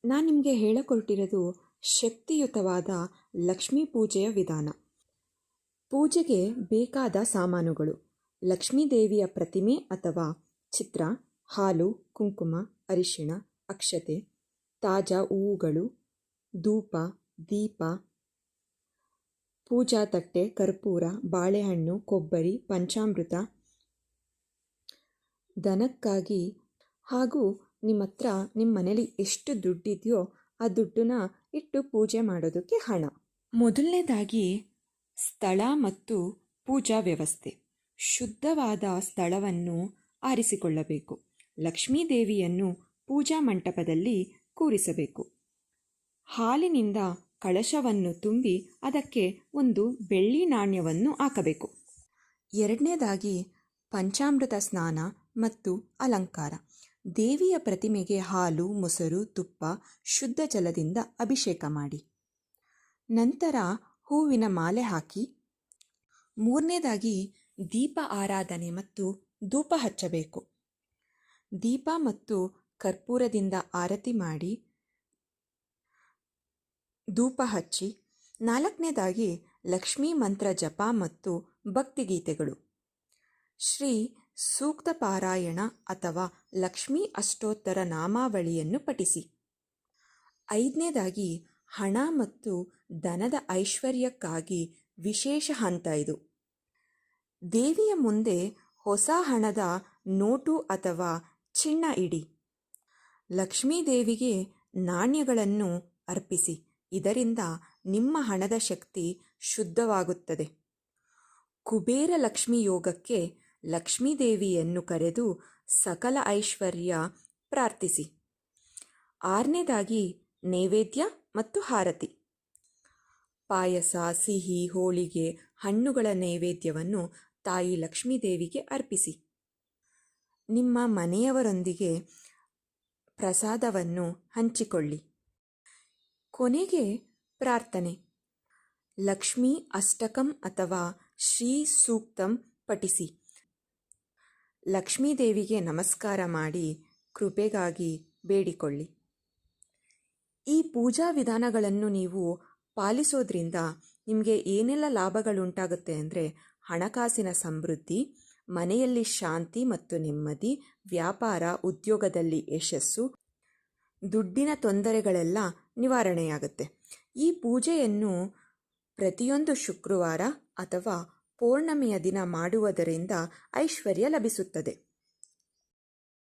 ನಾನು ನಿಮಗೆ ಹೇಳಕೊಟ್ಟಿರೋದು ಶಕ್ತಿಯುತವಾದ ಲಕ್ಷ್ಮೀ ಪೂಜೆಯ ವಿಧಾನ. ಪೂಜೆಗೆ ಬೇಕಾದ ಸಾಮಾನುಗಳು: ಲಕ್ಷ್ಮೀದೇವಿಯ ಪ್ರತಿಮೆ ಅಥವಾ ಚಿತ್ರ, ಹಾಲು, ಕುಂಕುಮ, ಅರಿಶಿಣ, ಅಕ್ಷತೆ, ತಾಜಾ ಹೂವುಗಳು, ಧೂಪ, ದೀಪ, ಪೂಜಾ ತಟ್ಟೆ, ಕರ್ಪೂರ, ಬಾಳೆಹಣ್ಣು, ಕೊಬ್ಬರಿ, ಪಂಚಾಮೃತ, ದನಕ್ಕಾಗಿ ಹಾಗೂ ನಿಮ್ಮ ಹತ್ರ ನಿಮ್ಮ ಮನೇಲಿ ಎಷ್ಟು ದುಡ್ಡಿದೆಯೋ ಆ ದುಡ್ಡನ್ನ ಇಟ್ಟು ಪೂಜೆ ಮಾಡೋದಕ್ಕೆ ಹಣ. ಮೊದಲನೇದಾಗಿ ಸ್ಥಳ ಮತ್ತು ಪೂಜಾ ವ್ಯವಸ್ಥೆ. ಶುದ್ಧವಾದ ಸ್ಥಳವನ್ನು ಆರಿಸಿಕೊಳ್ಳಬೇಕು. ಲಕ್ಷ್ಮೀದೇವಿಯನ್ನು ಪೂಜಾ ಮಂಟಪದಲ್ಲಿ ಕೂರಿಸಬೇಕು. ಹಾಲಿನಿಂದ ಕಳಶವನ್ನು ತುಂಬಿ ಅದಕ್ಕೆ ಒಂದು ಬೆಳ್ಳಿ ನಾಣ್ಯವನ್ನು ಹಾಕಬೇಕು. ಎರಡನೇದಾಗಿ ಪಂಚಾಮೃತ ಸ್ನಾನ ಮತ್ತು ಅಲಂಕಾರ. ದೇವಿಯ ಪ್ರತಿಮೆಗೆ ಹಾಲು, ಮೊಸರು, ತುಪ್ಪ, ಶುದ್ಧ ಜಲದಿಂದ ಅಭಿಷೇಕ ಮಾಡಿ. ನಂತರ ಹೂವಿನ ಮಾಲೆ ಹಾಕಿ. ಮೂರನೇದಾಗಿ ದೀಪ ಆರಾಧನೆ ಮತ್ತು ಧೂಪ ಹಚ್ಚಬೇಕು. ದೀಪ ಮತ್ತು ಕರ್ಪೂರದಿಂದ ಆರತಿ ಮಾಡಿ ಧೂಪ ಹಚ್ಚಿ. ನಾಲ್ಕನೇದಾಗಿ ಲಕ್ಷ್ಮೀ ಮಂತ್ರ ಜಪ ಮತ್ತು ಭಕ್ತಿಗೀತೆಗಳು. ಶ್ರೀ ಸೂಕ್ತ ಪಾರಾಯಣ ಅಥವಾ ಲಕ್ಷ್ಮೀ ಅಷ್ಟೋತ್ತರ ನಾಮಾವಳಿಯನ್ನು ಪಠಿಸಿ. ಐದನೇದಾಗಿ ಹಣ ಮತ್ತು ಧನದ ಐಶ್ವರ್ಯಕ್ಕಾಗಿ ವಿಶೇಷ ಹಂತ ಇದು. ದೇವಿಯ ಮುಂದೆ ಹೊಸ ಹಣದ ನೋಟು ಅಥವಾ ಚಿನ್ನ ಇಡಿ. ಲಕ್ಷ್ಮೀದೇವಿಗೆ ನಾಣ್ಯಗಳನ್ನು ಅರ್ಪಿಸಿ. ಇದರಿಂದ ನಿಮ್ಮ ಹಣದ ಶಕ್ತಿ ಶುದ್ಧವಾಗುತ್ತದೆ. ಕುಬೇರ ಲಕ್ಷ್ಮಿ ಯೋಗಕ್ಕೆ ಲಕ್ಷ್ಮೀದೇವಿಯನ್ನು ಕರೆದು ಸಕಲ ಐಶ್ವರ್ಯ ಪ್ರಾರ್ಥಿಸಿ. ಆರನೇದಾಗಿ ನೈವೇದ್ಯ ಮತ್ತು ಹಾರತಿ. ಪಾಯಸ, ಸಿಹಿ, ಹೋಳಿಗೆ, ಹಣ್ಣುಗಳ ನೈವೇದ್ಯವನ್ನು ತಾಯಿ ಲಕ್ಷ್ಮೀದೇವಿಗೆ ಅರ್ಪಿಸಿ. ನಿಮ್ಮ ಮನೆಯವರೊಂದಿಗೆ ಪ್ರಸಾದವನ್ನು ಹಂಚಿಕೊಳ್ಳಿ. ಕೊನೆಗೆ ಪ್ರಾರ್ಥನೆ: ಲಕ್ಷ್ಮೀ ಅಷ್ಟಕಂ ಅಥವಾ ಶ್ರೀ ಸೂಕ್ತಂ ಪಠಿಸಿ. ಲಕ್ಷ್ಮೀದೇವಿಗೆ ನಮಸ್ಕಾರ ಮಾಡಿ ಕೃಪೆಗಾಗಿ ಬೇಡಿಕೊಳ್ಳಿ. ಈ ಪೂಜಾ ವಿಧಾನಗಳನ್ನು ನೀವು ಪಾಲಿಸೋದ್ರಿಂದ ನಿಮಗೆ ಏನೆಲ್ಲ ಲಾಭಗಳುಂಟಾಗುತ್ತೆ ಅಂದರೆ, ಹಣಕಾಸಿನ ಸಮೃದ್ಧಿ, ಮನೆಯಲ್ಲಿ ಶಾಂತಿ ಮತ್ತು ನೆಮ್ಮದಿ, ವ್ಯಾಪಾರ ಉದ್ಯೋಗದಲ್ಲಿ ಯಶಸ್ಸು, ದುಡ್ಡಿನ ತೊಂದರೆಗಳೆಲ್ಲ ನಿವಾರಣೆಯಾಗುತ್ತೆ. ಈ ಪೂಜೆಯನ್ನು ಪ್ರತಿಯೊಂದು ಶುಕ್ರವಾರ ಅಥವಾ ಪೌರ್ಣಮಿಯ ದಿನ ಮಾಡುವುದರಿಂದ ಐಶ್ವರ್ಯ ಲಭಿಸುತ್ತದೆ.